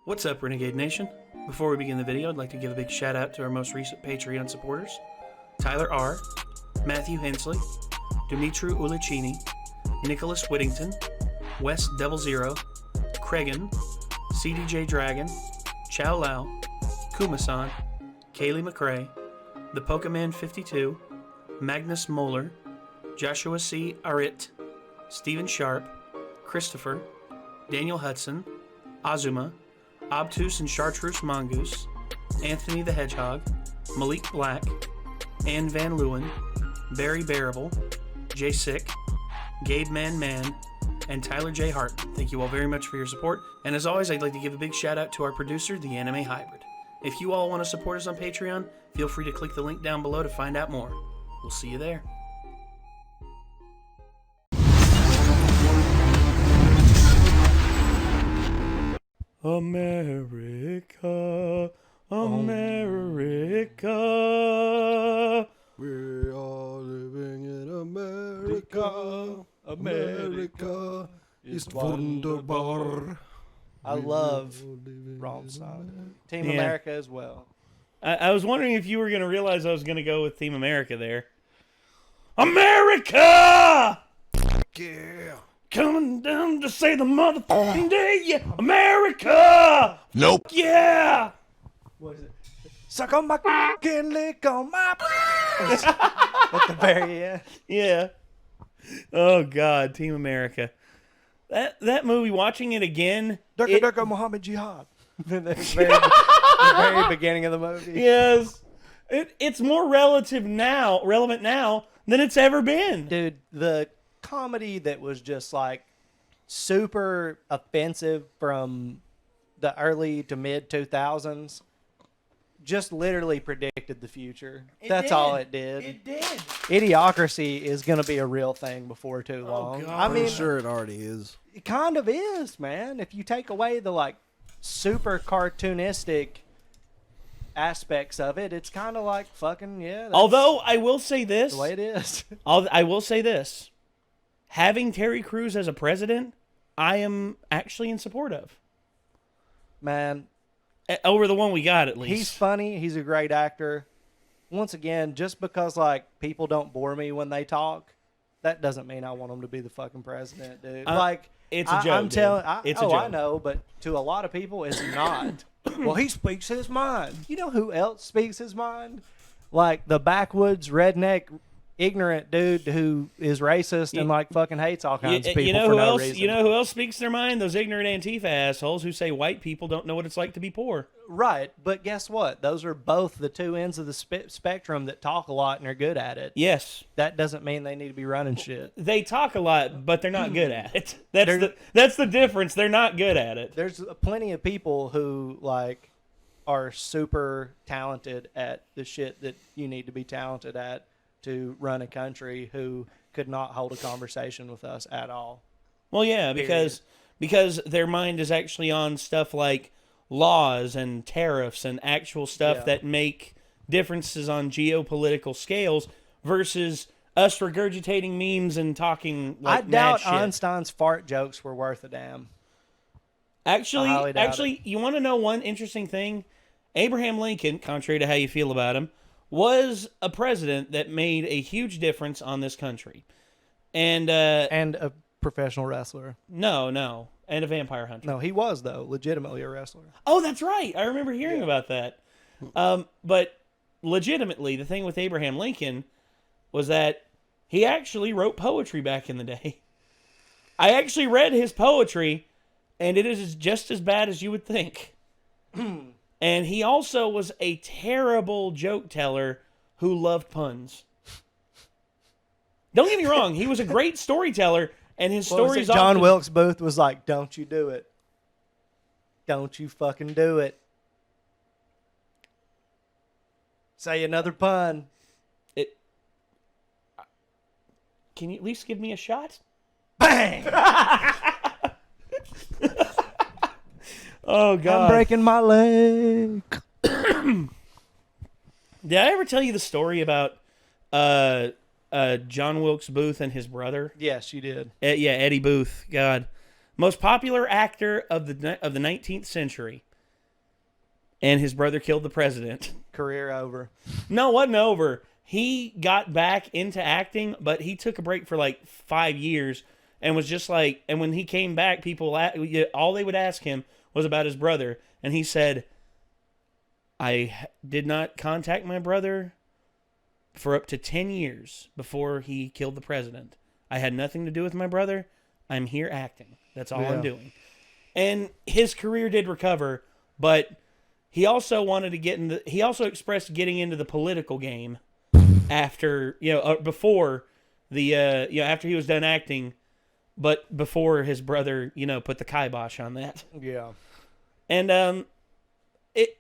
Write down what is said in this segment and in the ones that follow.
What's up, Renegade Nation? Before we begin the video, I'd like to give a big shout out to our most recent Patreon supporters: Tyler R., Matthew Hensley, Dumitru Ulicini, Nicholas Whittington, Wes Double Zero, Cregan, CDJ Dragon, Chow Lau, Kumasan, Kaylee McRae, The Pokemon 52, Magnus Moeller, Joshua C. Arit, Stephen Sharp, Christopher, Daniel Hudson, Azuma, Obtuse and Chartreuse Mongoose, Anthony the Hedgehog, Malik Black, Ann Van Leeuwen, Barry Bearable, Jay Sick, Gabe Man, and Tyler J. Hart. Thank you all very much for your support, and as always, I'd like to give a big shout out to our producer, The Anime Hybrid. If you all want to support us on Patreon, feel free to click the link down below to find out more. We'll see you there. America, America. We're all living in America. America is wunderbar. I love Wrong Song. Team America as well. I was wondering if you were going to realize I was going to go with Team America there. America! Yeah. Coming down to say the motherfucking day, yeah, America! Nope. Yeah! What is it? Suck on my fucking lick on my at the very end. Yeah. Oh, God, Team America. That movie, watching it again... Durka Muhammad Jihad. the very beginning of the movie. Yes. It's more relevant now than it's ever been. Dude, the comedy that was just like super offensive from the early to mid 2000s just literally predicted the future. That's all it did. It did. Idiocracy is going to be a real thing before too long. God. I mean, I'm sure it already is. it kind of is, man. If you take away the like super cartoonistic aspects of it, it's kind of like fucking that's Although I will say this, the way it is. I will say this: having Terry Crews as a president, I am actually in support of. Man, Over the one we got, at least. he's funny. He's a great actor. Once again, just because like people don't bore me when they talk, that doesn't mean I want him to be the fucking president, dude. Like it's a joke. I'm telling. It's a joke. I know, but to a lot of people, it's not. Well, he speaks his mind. You know who else speaks his mind? Like the backwoods redneck, ignorant dude who is racist and like fucking hates all kinds of people you know for who no else? reason. You know who else speaks their mind? Those ignorant Antifa assholes who say white people don't know what it's like to be poor. Right, but guess what? Those are both the two ends of the spectrum that talk a lot and are good at it. Yes. That doesn't mean they need to be running shit. They talk a lot, but they're not good at it. That's the difference. They're not good at it. There's plenty of people who like are super talented at the shit that you need to be talented at to run a country who could not hold a conversation with us at all. Well, yeah, because their mind is actually on stuff like laws and tariffs and actual stuff that make differences on geopolitical scales versus us regurgitating memes and talking like I doubt mad shit. Einstein's fart jokes were worth a damn. Actually, you want to know one interesting thing? Abraham Lincoln, contrary to how you feel about him, was a president that made a huge difference on this country. And a professional wrestler. No. And a vampire hunter. No, he was, though, legitimately a wrestler. Oh, that's right. I remember hearing about that. But legitimately, the thing with Abraham Lincoln was that he actually wrote poetry back in the day. I actually read his poetry, and it is just as bad as you would think. And he also was a terrible joke teller who loved puns. Don't get me wrong. He was a great storyteller, and his stories John often... Wilkes Booth was like, don't you do it. Don't you fucking do it. Say another pun. Can you at least give me a shot? Bang! Oh, God. I'm breaking my leg. Did I ever tell you the story about John Wilkes Booth and his brother? Yes, you did. Yeah, Eddie Booth. God, most popular actor of the 19th century. and his brother killed the president. Career over. No, it wasn't over. He got back into acting, but he took a break for like 5 years and was just like, and when he came back, people, all they would ask him was about his brother. And he said, I did not contact my brother for up to 10 years before he killed the president. I had nothing to do with my brother. I'm here acting. That's all I'm doing. And his career did recover, but he also wanted to get in the, he also expressed getting into the political game after, before the, after he was done acting, but before his brother, put the kibosh on that. Yeah. And,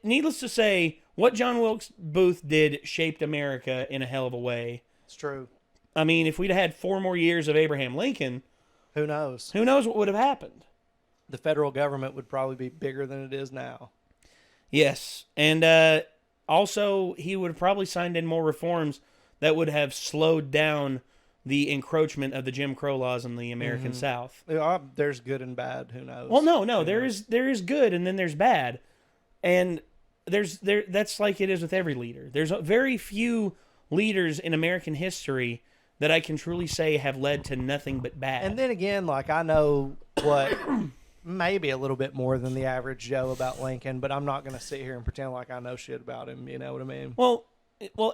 needless to say, what John Wilkes Booth did shaped America in a hell of a way. It's true. I mean, if we'd had 4 more years of Abraham Lincoln, who knows? Who knows what would have happened? The federal government would probably be bigger than it is now. Yes. And also, he would have probably signed in more reforms that would have slowed down the encroachment of the Jim Crow laws in the American South. There's good and bad. Who knows? Well, no. There is good, and then there's bad. And that's like it is with every leader. There's very few leaders in American history that I can truly say have led to nothing but bad. And then again, like, I know what maybe a little bit more than the average Joe about Lincoln, but I'm not going to sit here and pretend like I know shit about him. You know what I mean? Well,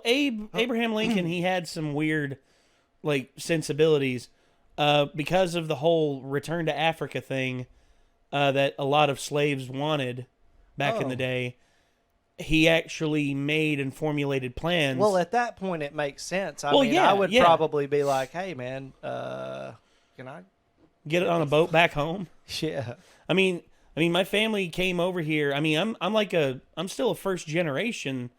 Abraham Lincoln, he had some weird, like, sensibilities because of the whole return to Africa thing that a lot of slaves wanted back in the day. He actually made and formulated plans. Well, at that point, it makes sense. I would probably be like, "Hey, man, can I get it on a boat back home?" Yeah. I mean, my family came over here. I mean, I'm still a first generation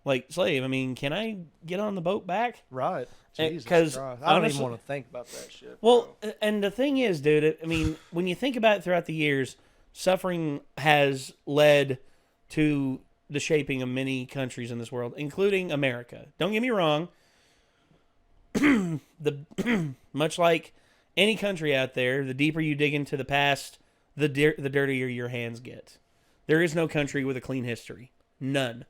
like slave. I mean, can I get on the boat back? Right. Jesus Christ. I don't even want to think about that shit. Well, and the thing is, dude, I mean, when you think about it throughout the years, suffering has led to the shaping of many countries in this world, including America. Don't get me wrong. Much like any country out there, the deeper you dig into the past, the dirtier your hands get. There is no country with a clean history. None.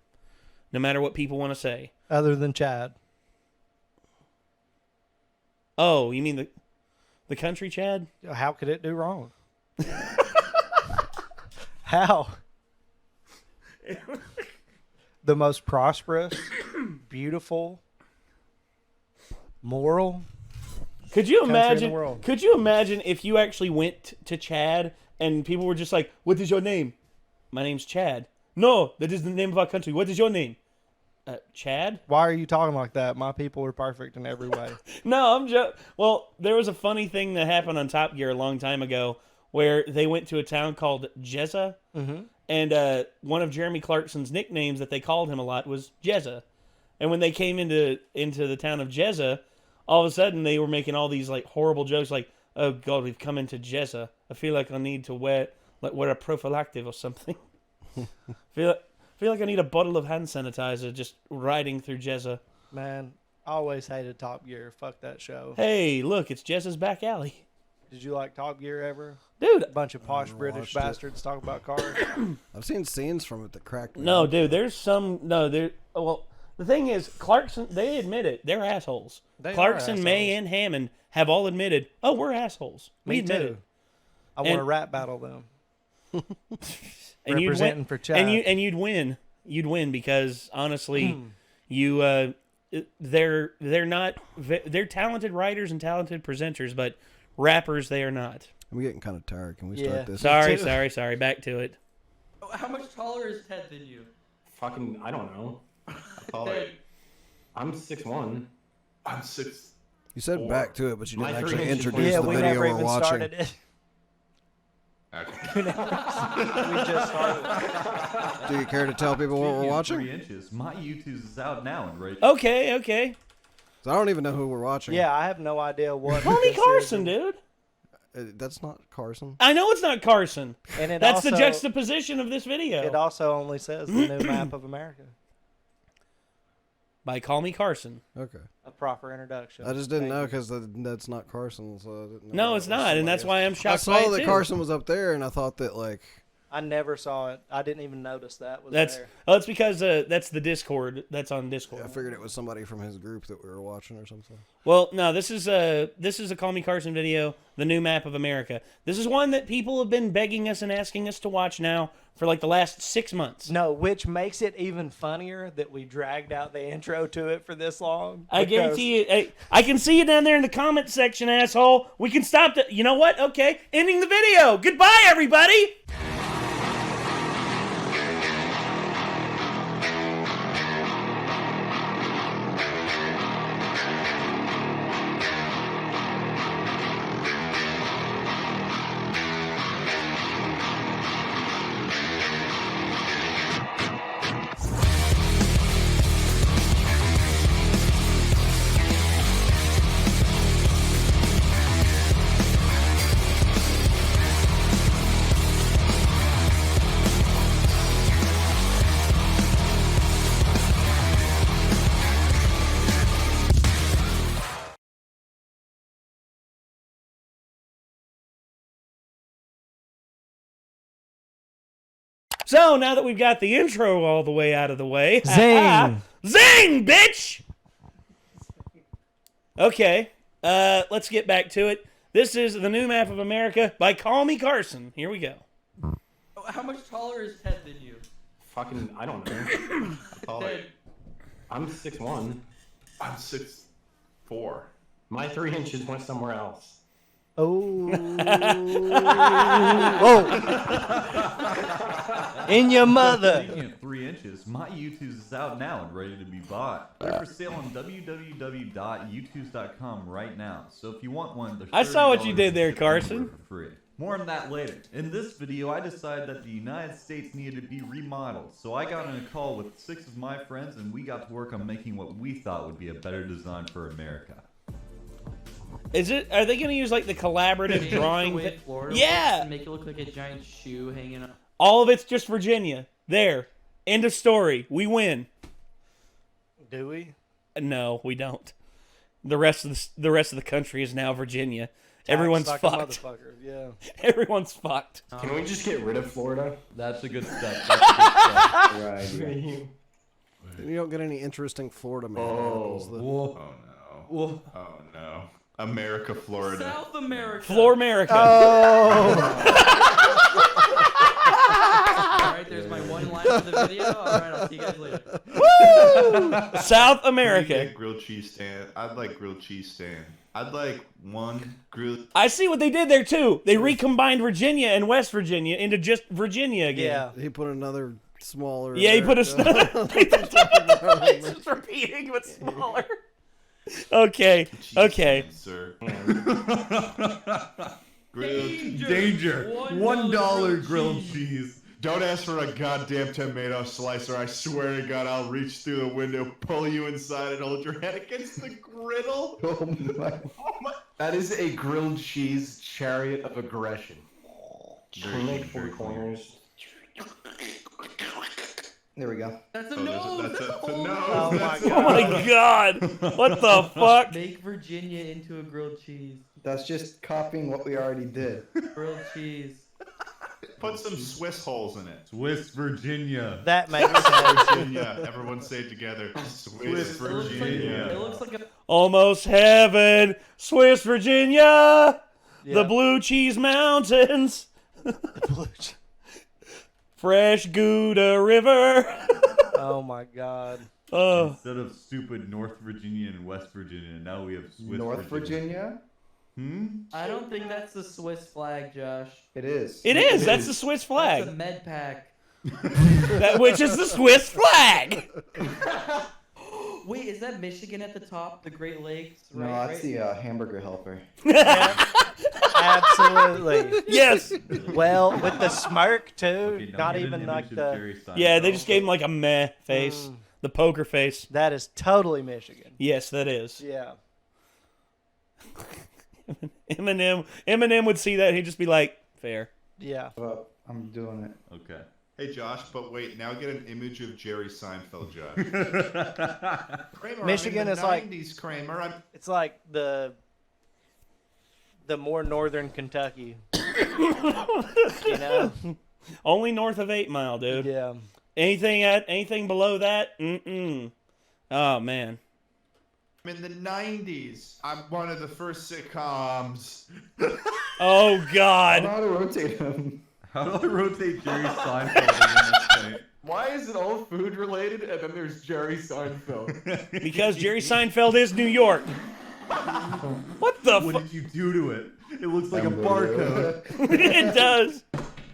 No matter what people want to say. Other than Chad. Oh, you mean the country, Chad? How could it do wrong? How? The most prosperous, beautiful, moral. Could you country in the imagine? world. Could you imagine if you actually went to Chad and people were just like, "What is your name?" "My name's Chad." "No, that is the name of our country. What is your name?" Chad? Why are you talking like that? My people are perfect in every way. No, I'm just. Well, there was a funny thing that happened on Top Gear a long time ago where they went to a town called Jezza. Mm-hmm. And one of Jeremy Clarkson's nicknames that they called him a lot was Jezza. And when they came into the town of Jezza, all of a sudden they were making all these like horrible jokes like, "Oh God, we've come into Jezza. I feel like I need to wear a prophylactic or something. feel like I need a bottle of hand sanitizer just riding through Jezza." Man, I always hated Top Gear. Fuck that show. Hey, look, it's Jezza's back alley. Did you like Top Gear ever? Dude. A bunch of posh British bastards talk about cars. I've seen scenes from it that cracked me. No, up. dude, there's some... No, there... Well, the thing is, Clarkson, they admit it. They're assholes. Clarkson, May, and Hammond have all admitted, "Oh, we're assholes. We Me admit too. it." I want to rap battle them. And representing for Chad. And you'd win. You'd win because, honestly, they're talented writers and talented presenters, but rappers they are not. I'm getting kind of tired. Can we start this? Sorry. Back to it. How much taller is Ted than you? Fucking, I don't know. I'm 6'1". I'm 6. You said back to it, but you didn't My actually 3 inches introduce Yeah, the we video never we're even watching. started it. Okay. We just started. Do you care to tell people what we're watching? 3 inches. My YouTube is out now and right. Okay. 'Cause I don't even know who we're watching. Yeah, I have no idea what. Call me this is. Carson, dude. That's not Carson. I know it's not Carson. And it That's the also- juxtaposition of this video. It also only says the new map of America. By Call Me Carson. Okay. A proper introduction. I just didn't Thank know you. because that's not Carson. So I didn't know No, that it's was not, and that's somebody why I'm else. shocked I by saw it that too. Carson was up there, and I thought that like I never saw it. I didn't even notice that was That's there. it's because that's the Discord. That's on Discord. I figured it was somebody from his group that we were watching or something. Well, no, this is a Call Me Carson video, the new map of America. This is one that people have been begging us and asking us to watch now for like the last 6 months. No, which makes it even funnier that we dragged out the intro to it for this long. I because- guarantee you, I can see you down there in the comment section, asshole. We can stop the. You know what? Okay, ending the video. Goodbye, everybody. So now that we've got the intro all the way out of the way, Zing! Zing, bitch! Okay, let's get back to it. This is the new map of America by Call Me Carson. Here we go. How much taller is Ted than you? Fucking, I don't know. Ted, I'm 6'1". I'm 6'4". My 3 inches went somewhere else. Oh. Whoa. In your mother. Speaking of 3 inches, my U2s is out now and ready to be bought. They're for sale on www.u2s.com right now. So if you want one, there's I saw what you $30 did there, shipping anywhere Carson. for free. More on that later. In this video, I decided that the United States needed to be remodeled. So I got on a call with 6 of my friends and we got to work on making what we thought would be a better design for America. Is it? Are they going to use like the collaborative Change drawing? the way Florida Yeah. looks and make it look like a giant shoe hanging up. All of it's just Virginia. There. End of story. We win. Do we? No, we don't. The rest of the country is now Virginia. Everyone's Tax like a fucked. motherfucker, yeah. Everyone's fucked. Can we just get rid of Florida? That's a good step. That's a good step. Right. You don't get any interesting Florida man articles. Oh Whoa. no. Whoa. Oh no. America, Florida. South America. Floor America. Oh. All right, there's my one line of the video. All right, I'll see you guys later. South Can we America. get grilled cheese stand? I'd like grilled cheese stand. I'd like one grilled. I see what they did there too. They recombined Virginia and West Virginia into just Virginia again. Yeah. He put another smaller. Yeah, he put a. America. It's just repeating, but smaller. Okay. Cheese Okay. stand, sir. grilled. Danger. $1 grilled cheese. Don't ask for a goddamn tomato slicer. I swear to God, I'll reach through the window, pull you inside, and hold your head against the griddle. Oh my. Oh my. That is a grilled cheese chariot of aggression. Can we make 4 corners? There we go. That's a Oh, no. that's a no. Oh my That's Oh my God! What the fuck? Make Virginia into a grilled cheese. That's just copying what we already did. Grilled cheese. Put some Swiss holes in it. West Virginia. That makes sense. Virginia. Everyone say it together. Swiss It looks like, Virginia. it looks like a Almost heaven, Swiss Virginia, the Yeah. blue cheese mountains, fresh Gouda River. Oh my God. Oh, Instead of stupid North Virginia and West Virginia, now we have Swiss North Virginia? I don't think that's the Swiss flag, Josh. It is. it is. That's the Swiss That's a flag, med pack. which is the Swiss flag. Wait, is that Michigan at the top? The Great Lakes? No, Right, that's right? the hamburger helper. Absolutely. Yes. Well, with the smirk too. Okay, now Not get an even image like of the. Jerry Seinfeld. Yeah, they just gave him like a meh face, the poker face. That is totally Michigan. Yes, that is. Yeah. Eminem would see that and he'd just be like, fair. Yeah. Well, I'm doing it. Okay. Hey Josh, but wait, now get an image of Jerry Seinfeld, Josh. Kramer, Michigan I'm in is the like- 90s, Kramer. I'm It's like the more northern Kentucky. You know? Only north of 8 Mile, dude. Yeah. Anything below that? Oh man. In the 90s, I'm one of the first sitcoms. Oh God. How do I rotate him? How do I rotate Jerry Seinfeld in this thing? Why is it all food related and then there's Jerry Seinfeld? Because Jerry Seinfeld is New York. What the What fuck? did you do to it? It looks like a barcode. It does.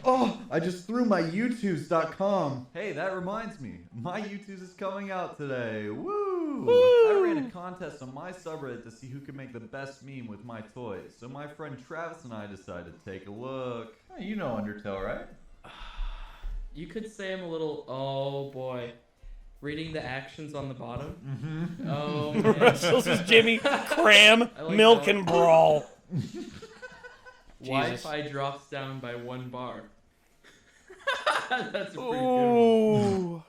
Oh, I just threw my YouTubes.com. Hey, that reminds me. My YouTubes is coming out today. Woo! I ran a contest on my subreddit to see who could make the best meme with my toys. So my friend Travis and I decided to take a look. Oh, you know Undertale, right? You could say I'm a little. Oh boy. Reading the actions on the bottom. Mm-hmm. Oh man. Russell's is Jimmy, cram, I like milk, that. and brawl. Wi-Fi drops down by 1 bar. That's pretty good. Ooh.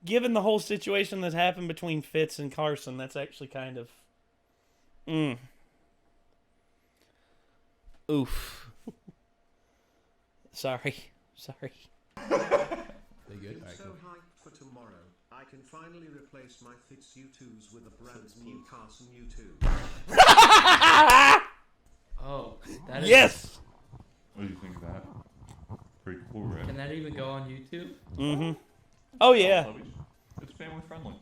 Given the whole situation that's happened between Fitz and Carson, that's actually kind of. Oof. Sorry. They good? I'm so hyped for tomorrow. I can finally replace my Fitz U2s with a brand new Carson U2. Oh, that is. Yes. What do you think of that? Pretty cool, right? Can that even go on YouTube? Mm-hmm. Oh yeah. It's family friendly.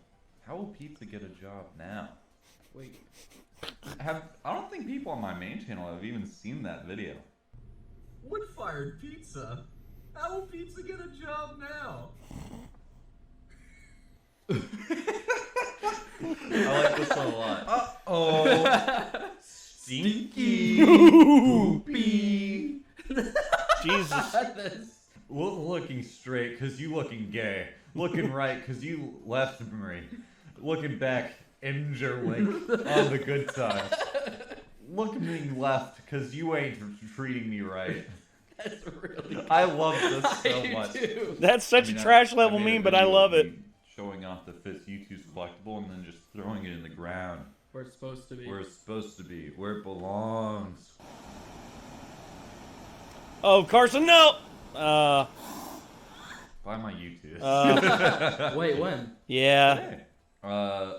How will pizza get a job now? Wait. I don't think people on my main channel have even seen that video. Wood-fired pizza? How will pizza get a job now? I like this one a lot. Uh-oh. Stinky. Poopy. Jesus. Looking straight, because you looking gay. Looking right, because you left me. Looking back, injuring on the good side. Looking left, because you ain't treating me right. That's really good. I love this so much. Too. That's such a trash level I made a meme, but I video love of it. me showing off the Fitz U2's collectible and then just throwing it in the ground. Where it's supposed to be. Where it's supposed to be. Where it belongs. Oh, Carson, no. Buy my U2s. Wait, when? Yeah. Hey.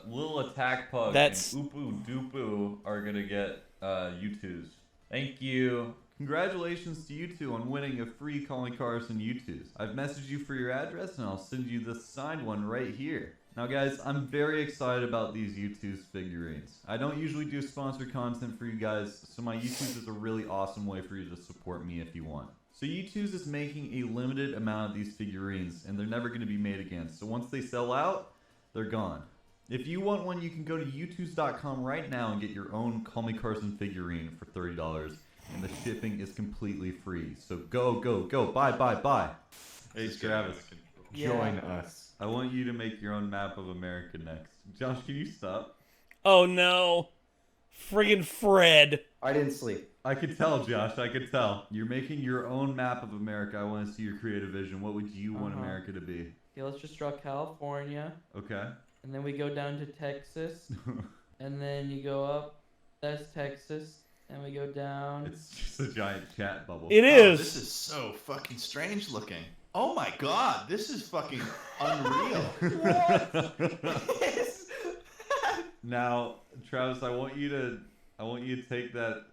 Little Attack Pug That's- and Upu Dupu are gonna get U2s. Thank you. Congratulations to you two on winning a free Colin Carson U2s. I've messaged you for your address and I'll send you this signed one right here. Now guys, I'm very excited about these U2s figurines. I don't usually do sponsored content for you guys, so my U2s is a really awesome way for you to support me if you want. So U2s is making a limited amount of these figurines and they're never going to be made again. So once they sell out, they're gone. If you want one, you can go to U2s.com right now and get your own Call Me Carson figurine for $30. And the shipping is completely free. So go, go, go. Buy. Hey, Travis. Join us. I want you to make your own map of America next. Josh, can you stop? Oh no. Friggin' Fred. I didn't sleep. I could tell, Josh. I could tell. You're making your own map of America. I want to see your creative vision. What would you want America to be? Okay, let's just draw California. Okay. And then we go down to Texas. And then you go up. That's Texas. And we go down. It's just a giant chat bubble. It is. This is so fucking strange looking. Oh my god, this is fucking unreal. Now, Travis, I want you to take that.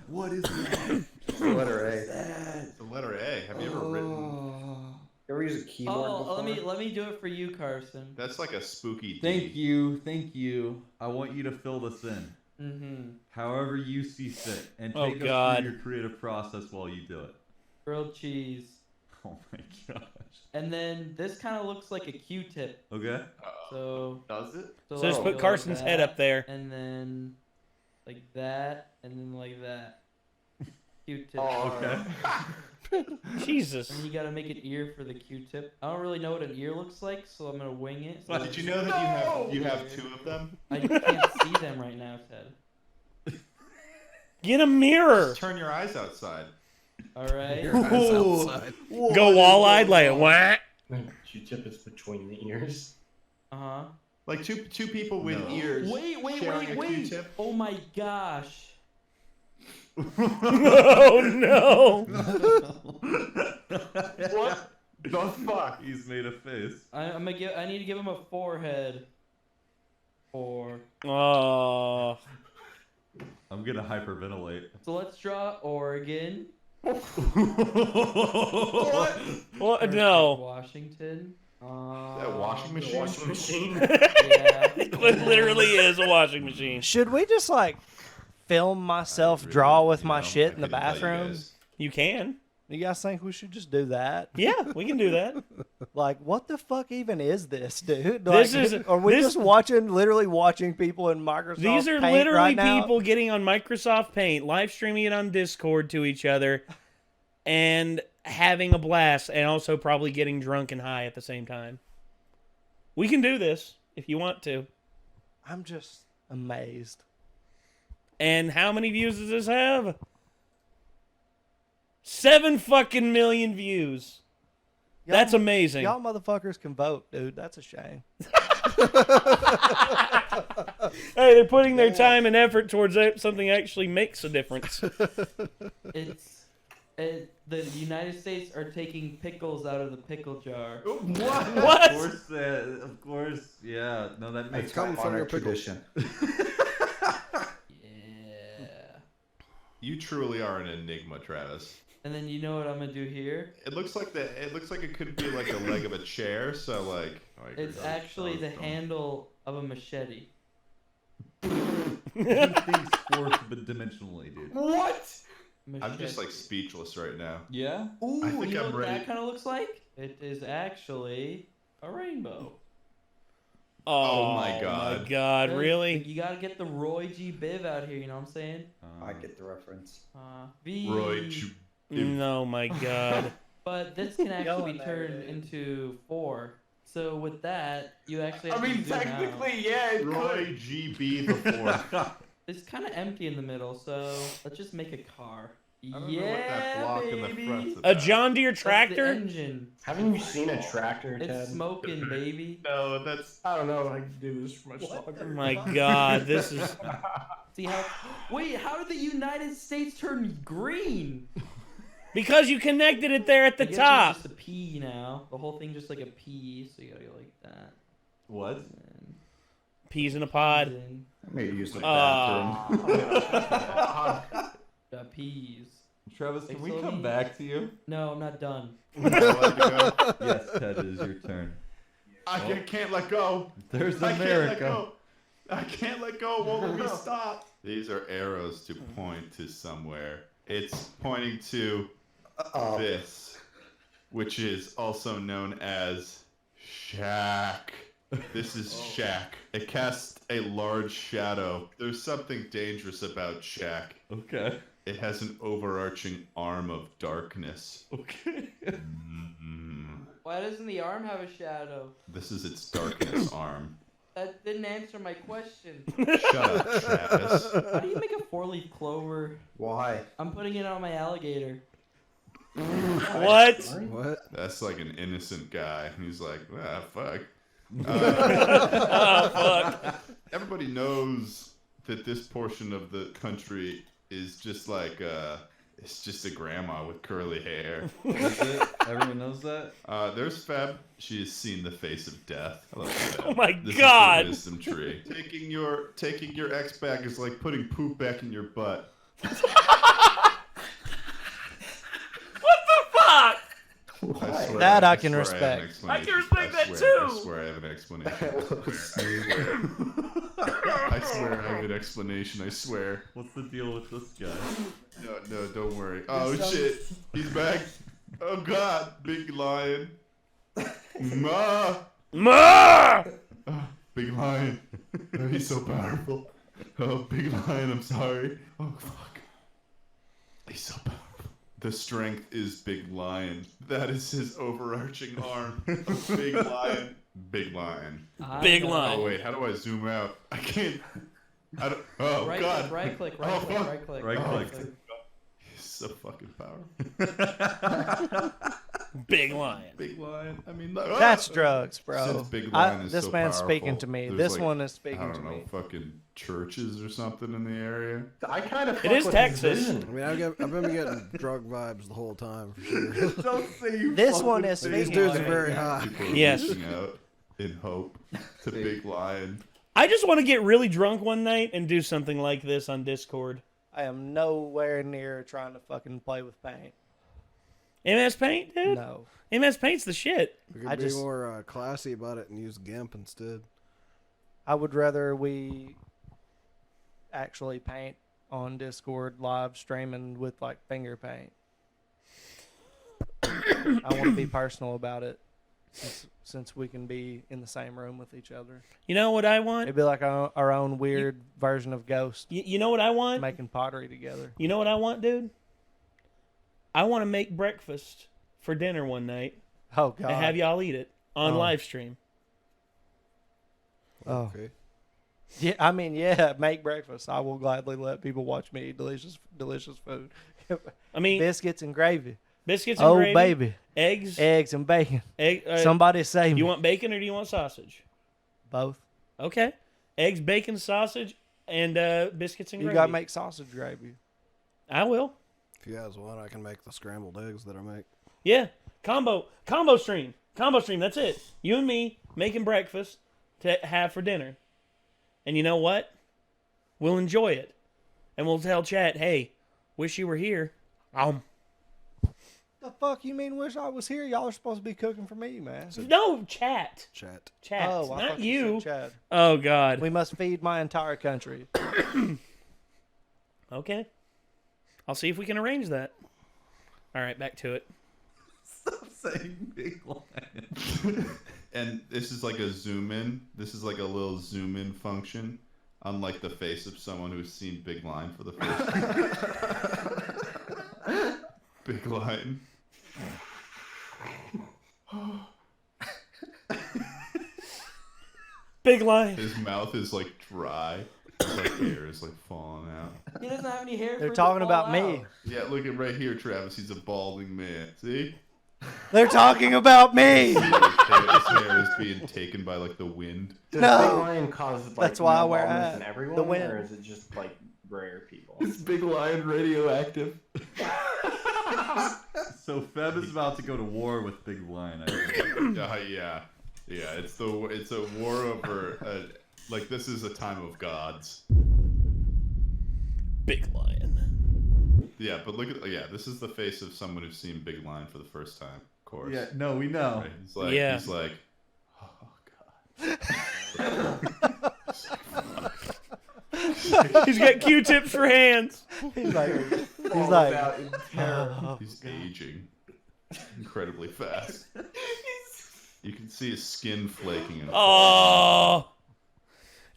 What is that? The letter A. The letter A. Have you ever written? You ever use a keyboard Oh, before? let me do it for you, Carson. That's like a spooky. Thank you. I want you to fill this in. Mm-hmm. However you see fit, and Oh, take us God. through your creative process while you do it. Grilled cheese. Oh my gosh. And then this kind of looks like a Q-tip. Okay. So Does it? So let's just put go Carson's like head that, up there. And then like that, and then like that. Q-tip. Okay. Jesus. And you gotta make an ear for the Q-tip. I don't really know what an ear looks like, so I'm gonna wing it. So Did you know that you have two of them? I can't see them right now, Ted. Get a mirror. Just turn your eyes outside. All right. Go wall-eyed like what? Q-tip is between the ears. Uh-huh. Like two people with ears. Wait. sharing a Q-tip. Oh my gosh. Oh no! What the fuck? He's made a face. I need to give him a forehead. 4. Oh. I'm gonna hyperventilate. So let's draw Oregon. What? No. Washington. That washing machine? Washing machine. Yeah. It literally is a washing machine. Should we just like film myself draw with my shit in the I couldn't tell you bathroom? guys. You can. You guys think we should just do that? Yeah, we can do that. Like, what the fuck even is this, dude? This Like, is- are we this- just literally watching people in Microsoft These are Paint literally right now? people getting on Microsoft Paint, live streaming it on Discord to each other, and having a blast, and also probably getting drunk and high at the same time. We can do this if you want to. I'm just amazed. And how many views does this have? 7 fucking million views. That's amazing. Y'all motherfuckers can vote, dude. That's a shame. Hey, they're putting their time and effort towards something that actually makes a difference. The United States are taking pickles out of the pickle jar. What? Of course, yeah. No, that makes It's coming from your pickles. Yeah. You truly are an enigma, Travis. And then you know what I'm gonna do here? It looks like it could be like a leg of a chair. So like, It's actually the handle of a machete. He thinks fourth dimensionally, dude. What? I'm just like speechless right now. Yeah? Ooh, I think you know I'm what ready. that kind of looks like? It is actually a rainbow. Oh my God. My God, really? You gotta get the Roy G. Biv out here, you know what I'm saying? I get the reference. V. Roy G. No, my God. But this can actually Going be there, turned dude. into 4. So with that, you actually have I mean, to zoom out. technically, yeah, it Roy GB before. It's kind of empty in the middle, so let's just make a car. I don't Yeah, know what that block in the baby. front's A about. John Deere That's the tractor? engine. Haven't you seen a tractor, Ted? It's smoking, baby. No, that's. I don't know if I can do this for much Oh longer. my God, this is... See how? Wait, how did the United States turn green? Because you connected it there at the I guess top. It's just a P now. The whole thing just like a P, so you gotta go like that. What? And Peas in a pod. then I may use the Ah. bathroom. P's. Travis, can we Pixel come me. back to you? No, I'm not done. Yes, Ted, it is your turn. Can't let go. There's I can't let America. go. I can't let go. Won't let me stop. These are arrows to point to somewhere. It's pointing to this, which is also known as Shack. This is Shack. It casts a large shadow. There's something dangerous about Shack. Okay. It has an overarching arm of darkness. Okay. Why doesn't the arm have a shadow? This is its darkness arm. That didn't answer my question. Shut up, Travis. How do you make a 4-leaf clover? Why? I'm putting it on my alligator. What? What? That's like an innocent guy. He's like, ah, fuck. Oh, fuck. Everybody knows that this portion of the country is just like, it's just a grandma with curly hair. Is it? Everyone knows that? There's Feb. She has seen the face of death. Hello, Feb. Oh my This God. is the wisdom tree. Taking your ex back is like putting poop back in your butt. Fuck? That I can swear respect. I can respect that I too. swear I have an explanation. I swear I have an explanation. I swear. What's the deal with this guy? No, don't worry. Oh shit, he's back. Oh god, big lion. Ma. Ma! Oh, big lion. Oh, he's so powerful. Oh, big lion, I'm sorry. Oh fuck. He's so powerful. The strength is big lion. That is his overarching arm. Big lion. Big lion. Big know. line. Oh wait, how do I zoom out? I can't. I don't. Oh Right god. click, right click, Oh, right click, fuck. right click. Right Oh, click. He's so fucking powerful. Big lion. Big lion. I mean, That's drugs, bro. Since Big Lion is This so man's speaking powerful, to me. there's This like, one is I speaking don't to know, me. fucking churches or something in the area. I kind of. It is Texas. I mean, I've been getting drug vibes the whole time for sure. Don't say you. This one is These speaking dudes to are me. very high. People are Yes. reaching out in hope to Big Lion. I just want to get really drunk one night and do something like this on Discord. I am nowhere near trying to fucking play with paint. MS Paint, dude? No. MS Paint's the shit. We could I be just- more classy about it and use GIMP instead. I would rather we actually paint on Discord live streaming with like finger paint. I want to be personal about it since we can be in the same room with each other. You know what I want? It'd be like our own weird version of Ghost You know what I want? making pottery together. You know what I want, dude? I want to make breakfast for dinner one night Oh God! and have y'all eat it on Oh. live stream. Oh. Okay. Yeah, I mean, yeah, make breakfast. I will gladly let people watch me eat delicious food. I mean, Biscuits and gravy. biscuits and Oh gravy, baby, eggs. eggs and bacon. Egg, Somebody save me. you want bacon or do you want sausage? Both? Okay. Eggs, bacon, sausage, and biscuits and You gravy. gotta make sausage gravy. I will. If you guys want, I can make the scrambled eggs that I make. Yeah. Combo stream. Combo stream. That's it. You and me making breakfast to have for dinner. And you know what? We'll enjoy it. And we'll tell chat, hey, wish you were here. The fuck you mean? Wish I was here? Y'all are supposed to be cooking for me, man. No, chat. Chat. Chat. Oh, I not thought you. said Chad. Oh, God. We must feed my entire country. Okay. I'll see if we can arrange that. All right, back to it. Stop saying Big Lion. And this is like a zoom in. This is like a little zoom in function on like the face of someone who's seen Big Lion for the first time. Big Lion. Big lion. His mouth is like dry. His like hair is like falling out. He doesn't have any hair. They're for it to talking fall about me. out. Yeah, look at right here, Travis. He's a balding man. See? They're talking about me. His hair is being taken by like the wind. Does No. Big Lion cause like That's why I wear baldness a in hat. everyone, The wind. or is it just like rare people? Is Big Lion radioactive? So Feb is about to go to war with Big Lion. I think. Yeah. It's a war over. Like this is a time of gods. Big lion. Yeah, but look at this is the face of someone who's seen Big Lion for the first time. Of course. Yeah, no, we know. Right? He's like, Yeah. oh god. He's got Q-tips for hands. He's like, Out in terror. He's aging incredibly fast. You can see his skin flaking. And Oh.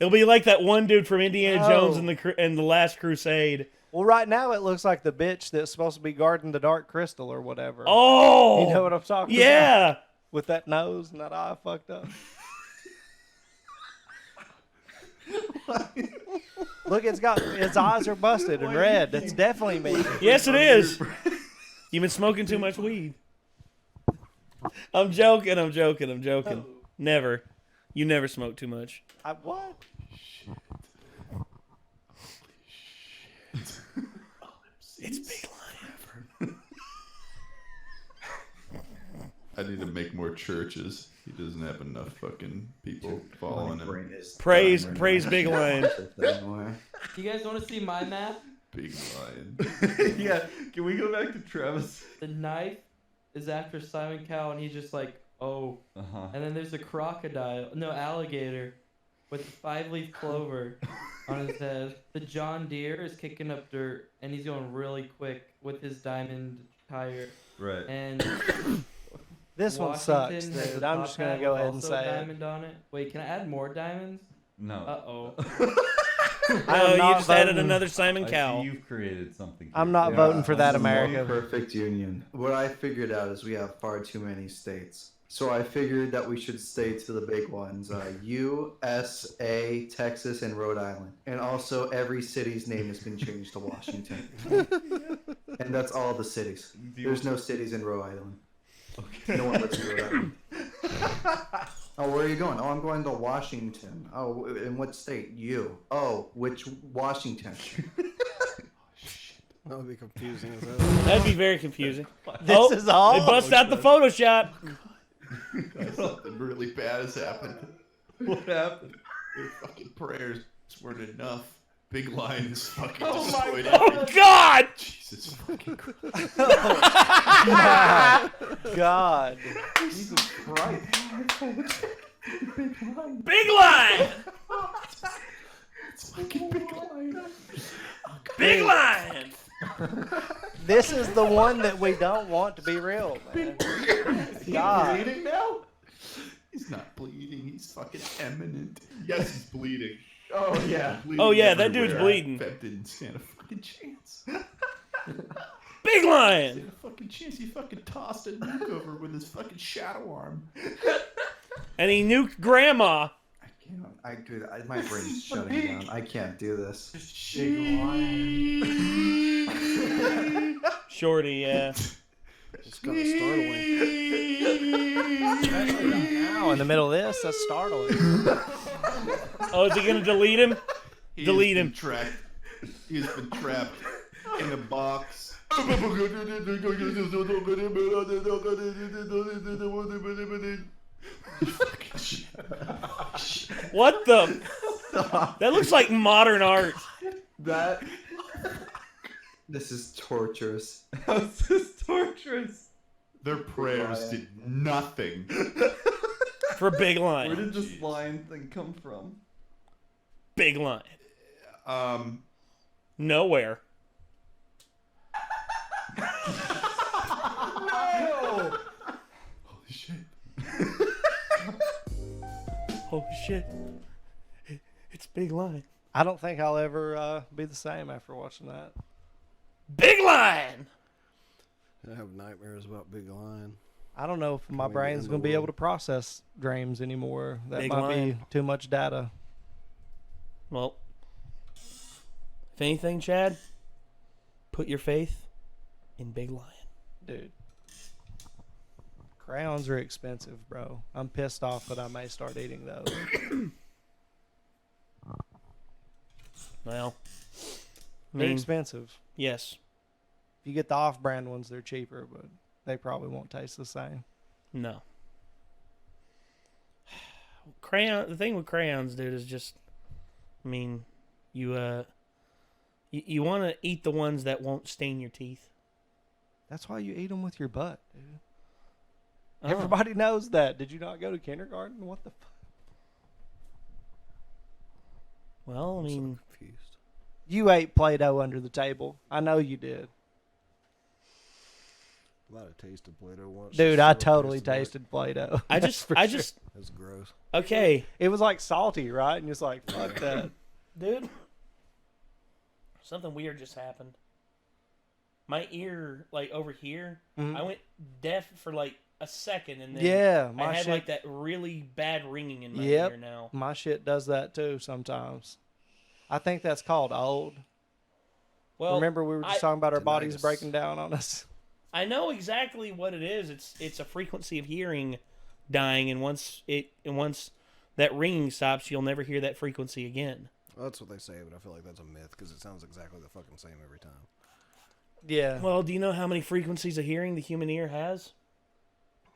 It'll be like that one dude from Indiana Oh. Jones in the Last Crusade. well, right now it looks like the bitch that's supposed to be guarding the Dark Crystal or whatever. Oh. You know what I'm talking about? Yeah. With that nose and that eye fucked up. Look, his eyes are busted and red. That's definitely me. Yes, it is. You've been smoking too much weed. I'm joking. Never. You never smoke too much. What? It's Big Lion. I need to make more churches. He doesn't have enough fucking people following him. Praise Big Lion. You guys want to see my map? Big Lion. Yeah, can we go back to Travis? The knife is after Simon Cowell, and he's just like, oh. Uh-huh. And then there's a alligator, with the 5-leaf clover on his head. The John Deere is kicking up dirt, and he's going really quick with his diamond tire. Right. And This one sucks, Washington has dude. a I'm top just gonna hat go with ahead and also a say it. diamond on it. Wait, can I add more diamonds? No. Uh-oh. Oh, you not just added voting. another Simon I Cowell. see you've created something. I'm here. not voting for that, America. Perfect union. What I figured out is we have far too many states. So I figured that we should stay to the big ones. USA, Texas, and Rhode Island. And also every city's name has been changed to Washington. And that's all the cities. There's no cities in Rhode Island. No one lets you go that. Oh, where are you going? Oh, I'm going to Washington. Oh, in what state? You. Oh, which Washington? That would be confusing as hell. That'd be very confusing. This is all. They bust out the Photoshop. Something really bad has happened. What happened? Your fucking prayers weren't enough. Big Lion is fucking Oh my destroyed. Oh God! Jesus fucking Christ. God. Jesus Christ. Big line! It's fucking Big Lion. Big line! This is the one that we don't want to be real, man. God. Bleeding now? He's not bleeding. He's fucking eminent. Yes, he's bleeding. Oh, yeah. Bleeding Oh, yeah, that dude's everywhere. bleeding. Feb didn't stand a fucking chance. Big line! Stand a fucking chance. He fucking tossed a nuke over with his fucking shadow arm. And he nuked Grandma. I can't. Dude, my brain's shutting down. I can't do this. Shorty, yeah. It's kind of startling. Now, in the middle of this, that's startling. Oh, is he gonna delete him? Delete him. He's been trapped in a box. What the? That looks like modern art. That. This is torturous. How's this torturous? Their prayers did nothing. For Big Where Line. did this lion thing come from? Big Line. Um, Nowhere. No! holy shit. Holy shit. It's Big Line. I don't think I'll ever be the same after watching that. Big Line! I have nightmares about Big Lion. I don't know if my Coming brain's in going to the be able world. to process dreams anymore. That Big might Lion. be too much data. Well, if anything, Chad, put your faith in Big Lion. Dude. Crayons are expensive, bro. I'm pissed off that I may start eating those. Well, I They're mean, expensive. yes. If you get the off-brand ones, they're cheaper, but they probably won't taste the same. No. Crayon. The thing with crayons, dude, is just, I mean, you want to eat the ones that won't stain your teeth. That's why you eat them with your butt, dude. Oh. Everybody knows that. Did you not go to kindergarten? What the fuck? Well, I I'm so mean, confused. You ate Play-Doh under the table. I know you did. I might have tasted Play-Doh once. Dude, just I so it totally tasted like- tasted Play-Doh. I That's just, for I sure. just, That's gross. okay, It was like salty, right? And it's like, fuck that. dude. Something weird just happened. My ear, like over here, Mhm. I went deaf for like a second, and then Yeah, I my had shit. like that really bad ringing in my Yep. ear now. My shit does that too sometimes. I think that's called old. Well, Remember we were just talking about our bodies tinnitus. breaking down on us. I know exactly what it is. It's a frequency of hearing dying, and once that ringing stops, you'll never hear that frequency again. Well, that's what they say, but I feel like that's a myth because it sounds exactly the fucking same every time. Yeah. Well, do you know how many frequencies of hearing the human ear has?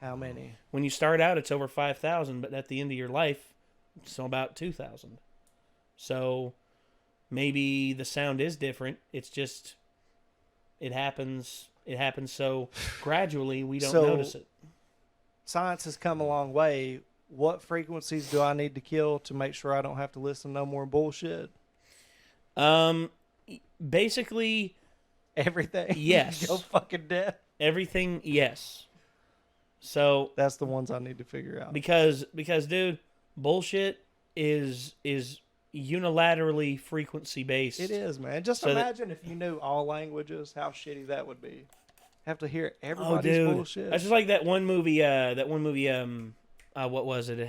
How many? When you start out, it's over 5,000, but at the end of your life, it's about 2,000. So maybe the sound is different. It's just it happens so gradually we don't So- notice it. Science has come a long way. What frequencies do I need to kill to make sure I don't have to listen to no more bullshit? Basically Everything? Yes. Go fucking dead. everything, yes. So That's the ones I need to figure out. because dude, bullshit is unilaterally frequency based. It is, man. Just So that- imagine if you knew all languages, how shitty that would be. Have to hear Oh, everybody's dude, bullshit. that's just like that one movie. What was it? It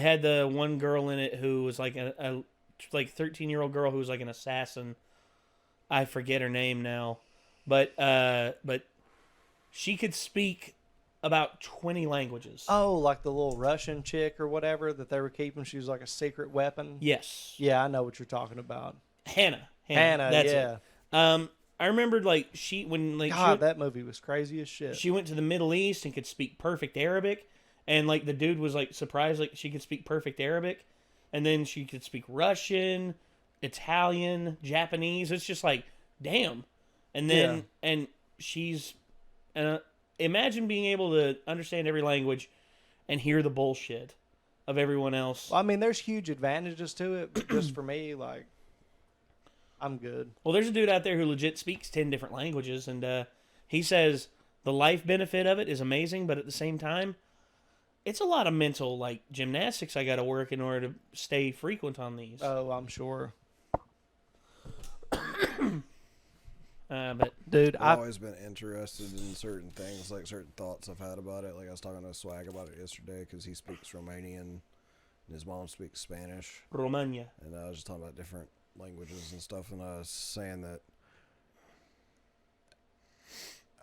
had the one girl in it who was like a 13-year-old girl who was like an assassin. I forget her name now, but she could speak about 20 languages. Oh, like the little Russian chick or whatever that they were keeping. She was like a secret weapon. Yes. Yeah, I know what you're talking about. Hannah. That's yeah. It. I remembered like God, that movie was crazy as shit. She went to the Middle East and could speak perfect Arabic, and like the dude was like surprised like she could speak perfect Arabic, and then she could speak Russian, Italian, Japanese. It's just like, damn. And then and she's imagine being able to understand every language and hear the bullshit of everyone else. Well, I mean, there's huge advantages to it, but just for me, like, I'm good. Well, there's a dude out there who legit speaks 10 different languages, and he says the life benefit of it is amazing, but at the same time, it's a lot of mental, like, gymnastics I got to work in order to stay frequent on these. Oh, I'm sure. But dude, I've always been interested in certain things, like certain thoughts I've had about it. Like I was talking to Swag about it yesterday because he speaks Romanian and his mom speaks Spanish. Romania. And I was just talking about different languages and stuff, and I was saying that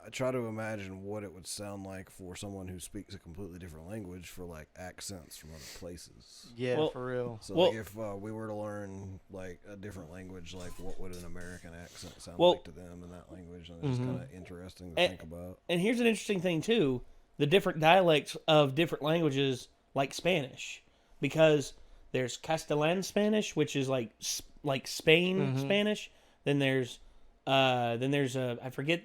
I try to imagine what it would sound like for someone who speaks a completely different language for like accents from other places. Yeah, well, for real. So like if we were to learn like a different language, like what would an American accent sound like to them in that language? And it's kind of interesting to think about. And here's an interesting thing too: the different dialects of different languages, like Spanish, because there's Castellan Spanish, which is like Spain Spanish. Then there's I forget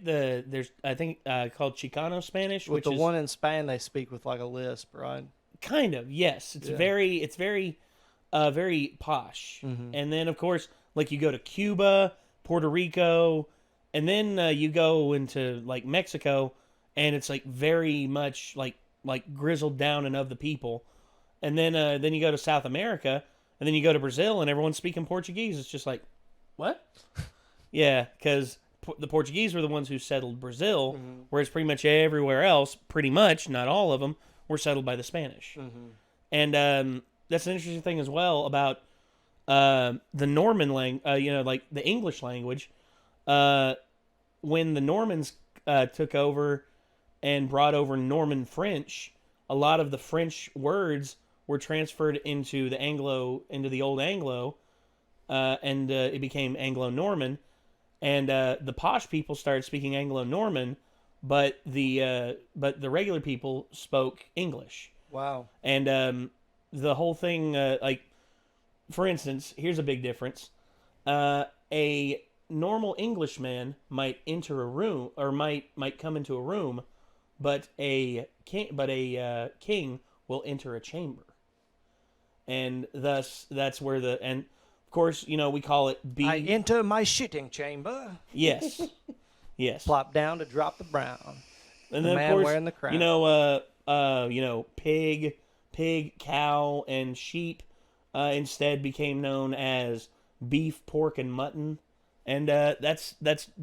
I think called Chicano Spanish, with the one in Spain they speak with like a lisp, right? Kind of, yes. It's very very posh. And then of course, like you go to Cuba, Puerto Rico, and then you go into like Mexico, and it's like very much like grizzled down and of the people. And then you go to South America, and then you go to Brazil, and everyone's speaking Portuguese. It's just like, what? Yeah, because the Portuguese were the ones who settled Brazil, whereas pretty much everywhere else, pretty much, not all of them, were settled by the Spanish. And that's an interesting thing as well about the Norman language, like the English language. When the Normans took over and brought over Norman French, a lot of the French words were transferred into the Old Anglo, and it became Anglo-Norman. And the posh people started speaking Anglo-Norman, but the regular people spoke English. Wow. And the whole thing, like, for instance, here's a big difference. A normal Englishman might enter a room, or might come into a room, but a king will enter a chamber. And thus, that's where and of course, we call it I enter my shitting chamber. Yes. Yes. Plop down to drop the brown. And the then, man of course, wearing the crown. Pig, cow, and sheep instead became known as beef, pork, and mutton. And that's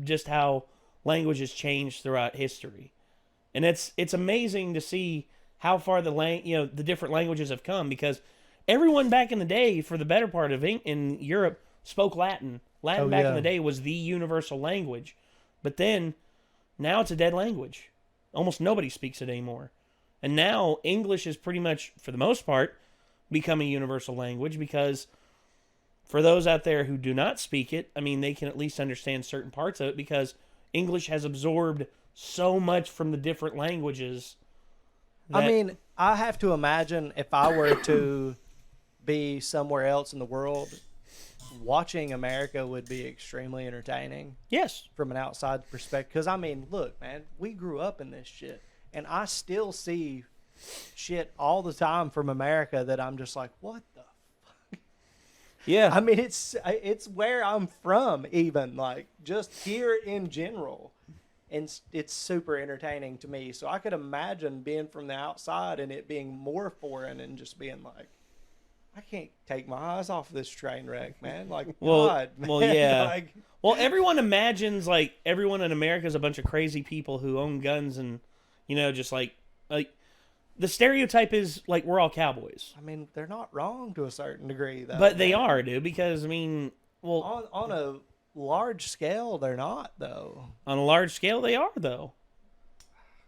just how language has changed throughout history. And it's amazing to see how far the different languages have come, because everyone back in the day, for the better part of in Europe, spoke Latin. Latin back in the day was the universal language. But then, now it's a dead language. Almost nobody speaks it anymore. And now, English is pretty much, for the most part, become a universal language, because for those out there who do not speak it, I mean, they can at least understand certain parts of it, because English has absorbed so much from the different languages. I mean, I have to imagine if I were to be somewhere else in the world, watching America would be extremely entertaining. Yes. From an outside perspective. Because, I mean, look, man, we grew up in this shit. And I still see shit all the time from America that I'm just like, what the fuck? Yeah. I mean, it's where I'm from, even. Like, just here in general. And it's super entertaining to me. So I could imagine being from the outside and it being more foreign and just being like, I can't take my eyes off this train wreck, man. Like, God, man. Well, yeah. Like, well, everyone imagines, like, everyone in America is a bunch of crazy people who own guns and, just like the stereotype is, like, we're all cowboys. I mean, they're not wrong to a certain degree, though. But they are, dude, because, I mean, well... On a large scale, they're not, though. On a large scale, they are, though.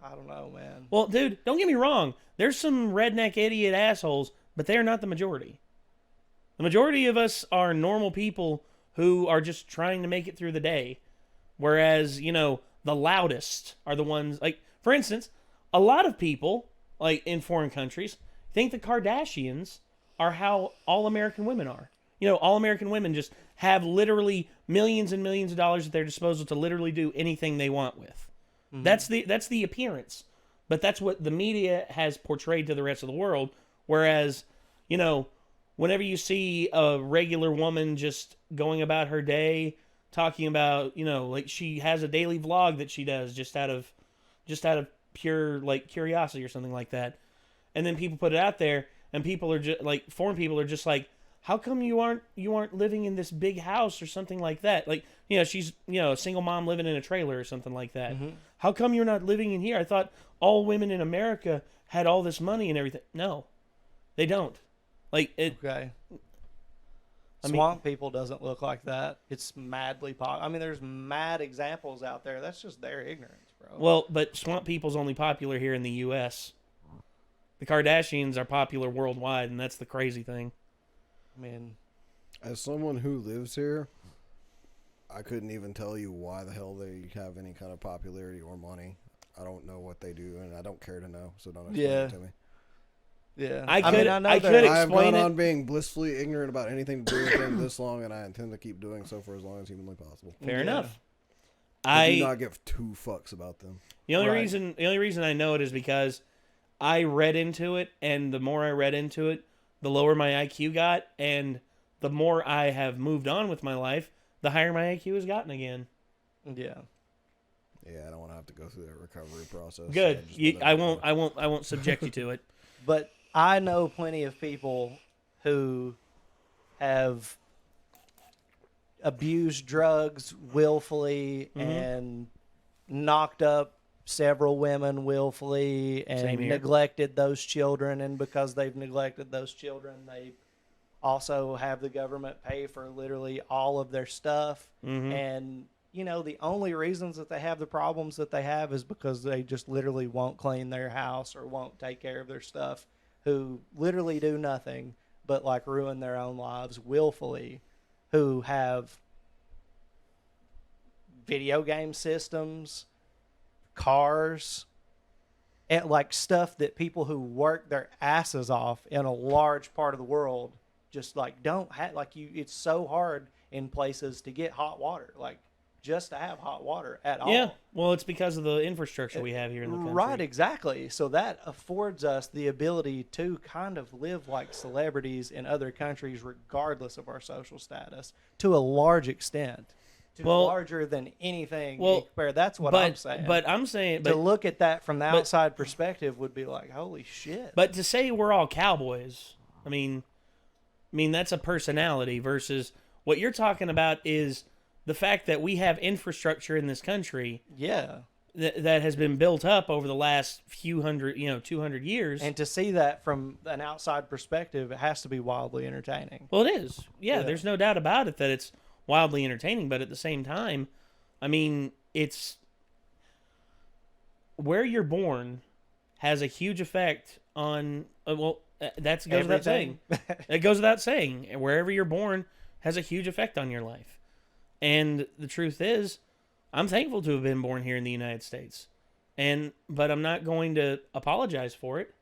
I don't know, man. Well, dude, don't get me wrong. There's some redneck idiot assholes, but they are not the majority. The majority of us are normal people who are just trying to make it through the day. Whereas, you know, the loudest are the ones, like, for instance, a lot of people, like, in foreign countries, think the Kardashians are how all American women are. You know, all American women just have literally millions and millions of dollars at their disposal to literally do anything they want with. Mm-hmm. That's the appearance. But that's what the media has portrayed to the rest of the world. Whereas, you know, whenever you see a regular woman just going about her day, talking about, you know, like she has a daily vlog that she does just out of pure, like, curiosity or something like that. And then people put it out there, and people are just, like, foreign people are just like, how come you aren't living in this big house or something like that? Like, you know, she's, you know, a single mom living in a trailer or something like that. Mm-hmm. How come you're not living in here? I thought all women in America had all this money and everything. No, they don't. Like, it. Okay. Swamp People doesn't look like that. It's madly popular. I mean, there's mad examples out there. That's just their ignorance, bro. Well, but Swamp People's only popular here in the U.S. The Kardashians are popular worldwide, and that's the crazy thing. I mean, as someone who lives here, I couldn't even tell you why the hell they have any kind of popularity or money. I don't know what they do, and I don't care to know, so don't explain it to me. Yeah, I could explain I've gone on being blissfully ignorant about anything to do with them this long, and I intend to keep doing so for as long as humanly possible. Fair enough. I do not give two fucks about them. The only reason I know it is because I read into it, and the more I read into it, the lower my IQ got, and the more I have moved on with my life, the higher my IQ has gotten again. Yeah. Yeah, I don't want to have to go through that recovery process. Good. I won't subject you to it. But I know plenty of people who have abused drugs willfully and knocked up several women willfully and neglected those children, and because they've neglected those children, they also have the government pay for literally all of their stuff. And you know, the only reasons that they have the problems that they have is because they just literally won't clean their house or won't take care of their stuff, who literally do nothing but like ruin their own lives willfully, who have video game systems, cars, and like stuff that people who work their asses off in a large part of the world just like don't have. Like, it's so hard in places to get hot water, like just to have hot water at all. Yeah, well, it's because of the infrastructure we have here in the country. Right, exactly. So that affords us the ability to kind of live like celebrities in other countries regardless of our social status to a large extent. Larger than anything. That's what I'm saying. But I'm saying... to look at that from the outside perspective would be like, holy shit. But to say we're all cowboys, I mean that's a personality versus what you're talking about is the fact that we have infrastructure in this country. Yeah. That has been built up over the last few hundred, 200 years. And to see that from an outside perspective, it has to be wildly entertaining. Well, it is. Yeah, there's no doubt about it that it's wildly entertaining, but at the same time, I mean, it's where you're born has a huge effect on that goes without saying. It goes without saying. Wherever you're born has a huge effect on your life. And the truth is, I'm thankful to have been born here in the United States. But I'm not going to apologize for it.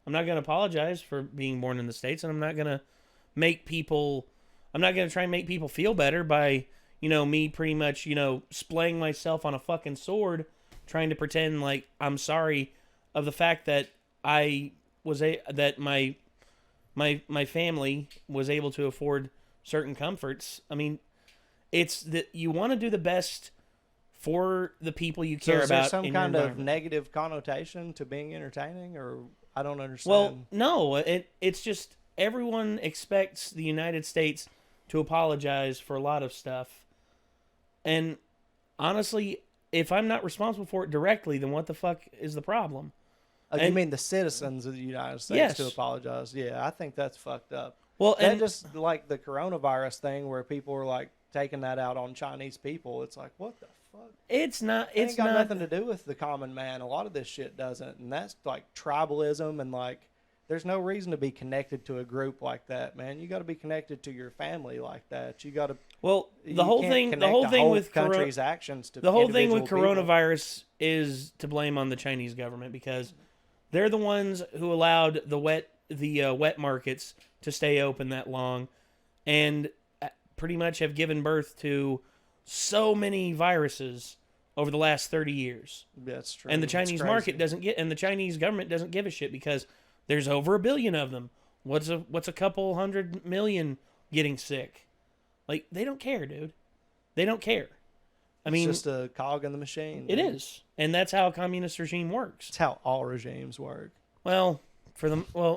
I'm not going to apologize for being born in the States, and I'm not going to try and make people feel better by, me pretty much, splaying myself on a fucking sword, trying to pretend like I'm sorry of the fact that that my family was able to afford certain comforts. I mean, it's that you want to do the best for the people you care about. Is there some kind of negative connotation to being entertaining, or I don't understand? Well, no, it's just everyone expects the United States to apologize for a lot of stuff. And honestly, if I'm not responsible for it directly, then what the fuck is the problem? You mean the citizens of the United States to apologize? Yeah, I think that's fucked up. Well, and just like the coronavirus thing where people were like taking that out on Chinese people. It's like, what the fuck? It's not. It It's ain't got not. nothing to do with the common man. A lot of this shit doesn't, and that's like tribalism and like. There's no reason to be connected to a group like that, man. You got to be connected to your family like that. You got to. Well, the whole thing. The connect whole thing with country's actions to the whole thing with individual people. coronavirus is to blame on the Chinese government because they're the ones who allowed the wet markets to stay open that long, and pretty much have given birth to so many viruses over the last 30 years. That's true. And the It's Chinese crazy. market doesn't get, and the Chinese government doesn't give a shit because there's over 1 billion of them. What's a couple 100 million getting sick? Like, they don't care, dude. They don't care. I mean, it's just a cog in the machine. it dude. is, and that's how a communist regime works. It's how all regimes work. Well,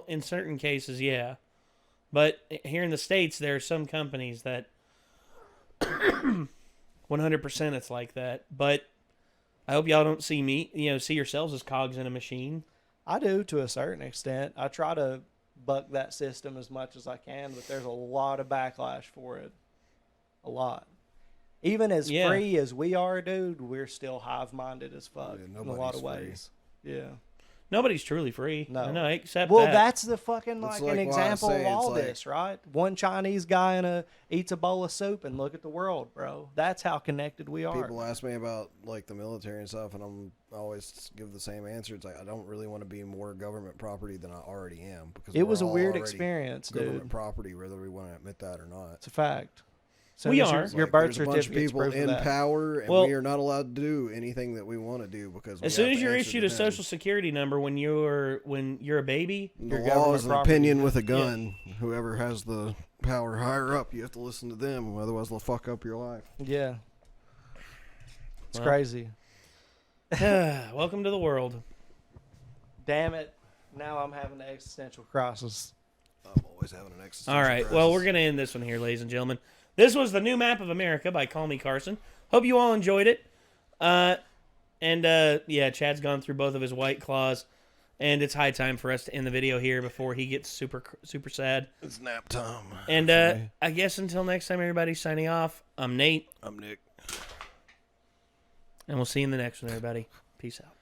in certain cases, yeah, but here in the States, there are some companies that 100% it's like that. But I hope y'all don't see yourselves as cogs in a machine. I do to a certain extent. I try to buck that system as much as I can, but there's a lot of backlash for it. A lot. Even as free as we are, dude, we're still hive-minded as fuck in a lot of ways. Yeah. Nobody's truly free. No. No, except well, that. that's the fucking It's like an like why I example say of all it's like- this, right? One Chinese guy eats a bowl of soup and look at the world, bro. That's how connected we are. People ask me about like the military and stuff, and I always give the same answer. It's like I don't really want to be more government property than I already am because It was a we're all weird already experience, government dude. property, whether we want to admit that or not. It's a fact. We as are. Your birth There's a bunch of certificate's people proof of in that. power, and Well- we are not allowed to do anything that we want to do because as soon as you're issued a social security number when you're a baby, the your law government is an property. opinion with a gun. Whoever has the power higher up, you have to listen to them, otherwise they'll fuck up your life. Yeah. It's Well. crazy. welcome to the world. Damn it. Now I'm having an existential crisis. I'm always having an existential All right. crisis. Well, we're going to end this one here, ladies and gentlemen. This was the new map of America by Call Me Carson. Hope you all enjoyed it. Chad's gone through both of his White Claws, and it's high time for us to end the video here before he gets super sad. It's nap time. And I guess until next time, everybody, signing off. I'm Nate. I'm Nick. And we'll see you in the next one, everybody. Peace out.